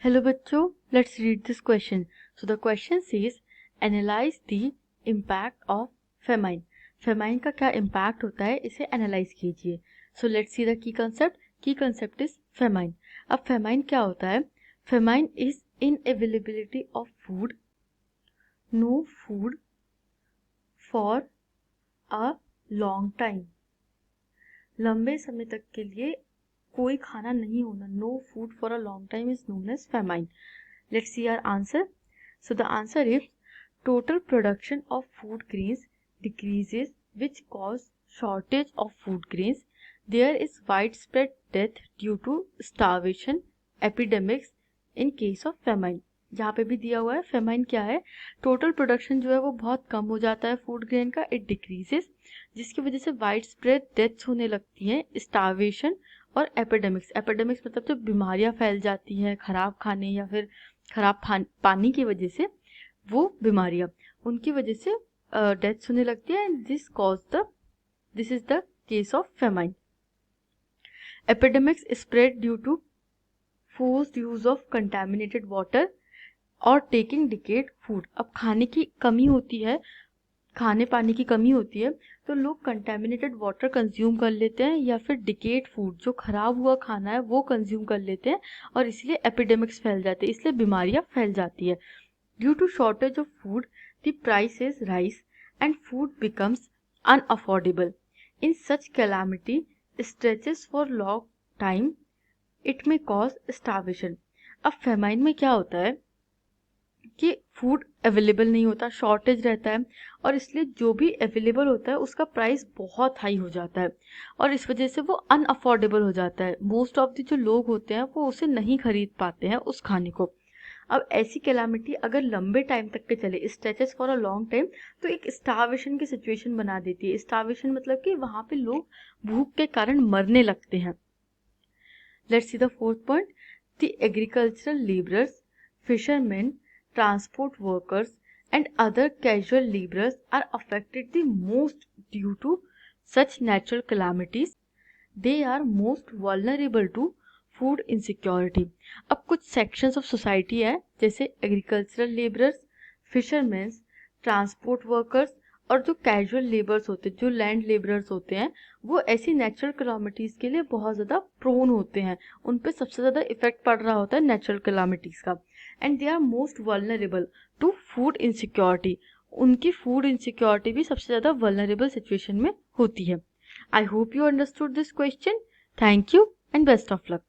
Hello बच्चों, let's read this question. So the question says analyze the impact of famine. Famine का क्या impact होता है इसे analyze कीजिए. So let's see the key concept. Key concept is famine. अब famine क्या होता है? Famine is inavailability of food, no food for a long time. लंबे समय तक के लिए कोई खाना नहीं होना. No food for a long time is known as famine. Let's see our answer. So the answer is total production of food grains decreases, which cause shortage of food grains. There is widespread death due to starvation epidemics in case of famine. जहाँ पे भी दिया हुआ है famine क्या है, total production जो है वो बहुत कम हो जाता है फूड ग्रेन का, इट डिक्रीजेस, जिसकी वजह से वाइड स्प्रेड डेथ्स होने लगती हैं, स्टार्वेशन और एपिडेमिक्स. एपिडेमिक्स मतलब जो बीमारियां फैल जाती हैं खराब खाने या फिर खराब पानी की वजह से, वो बीमारियां उनकी वजह से डेथ्स होने लगती है. And this is the case of famine. Epidemics spread due to forced use of contaminated water और टेकिंग डिकेड फूड. अब खाने की कमी होती है, खाने पानी की कमी होती है, तो लोग कंटेमिनेटेड वाटर कंज्यूम कर लेते हैं या फिर डिकेड फूड जो खराब हुआ खाना है वो कंज्यूम कर लेते हैं, और इसलिए एपिडेमिक्स फैल जाते हैं, इसलिए बीमारियां फैल जाती है. Due to shortage of food the prices rise and food becomes unaffordable. In such calamity stretches for long time it may cause starvation. अब फेमाइन में क्या होता है कि फूड अवेलेबल नहीं होता, शॉर्टेज रहता है, और इसलिए जो भी अवेलेबल होता है उसका प्राइस बहुत हाई हो जाता है, और इस वजह से वो अनअफोर्डेबल हो जाता है. मोस्ट ऑफ द जो लोग होते हैं वो उसे नहीं खरीद पाते हैं उस खाने को. अब ऐसी कैलामिटी अगर लंबे टाइम तक के चले, stretches for a long time, तो एक स्टार्वेशन की सिचुएशन बना देती है. स्टार्वेशन मतलब कि वहाँ पे लोग भूख के कारण मरने लगते हैं. Let's see the fourth point. The agricultural labourers, fisherman, transport workers and other casual laborers are affected the most due to such natural calamities. They are most vulnerable to food insecurity. अब कुछ sections of society है जैसे agricultural laborers, fishermen, transport workers और जो casual labours होते हैं, जो land labourers होते हैं, वो ऐसी नेचुरल कैलामिटीज़ के लिए बहुत ज़्यादा प्रोन होते हैं, उन पे सबसे ज़्यादा इफेक्ट पड़ रहा होता है नेचुरल कैलामिटीज़ का. And they are most vulnerable to food insecurity. उनकी फूड इनसिक्योरिटी भी सबसे ज़्यादा वल्नरेबल सिचुएशन में होती है. I hope you understood this question. Thank you and best of luck.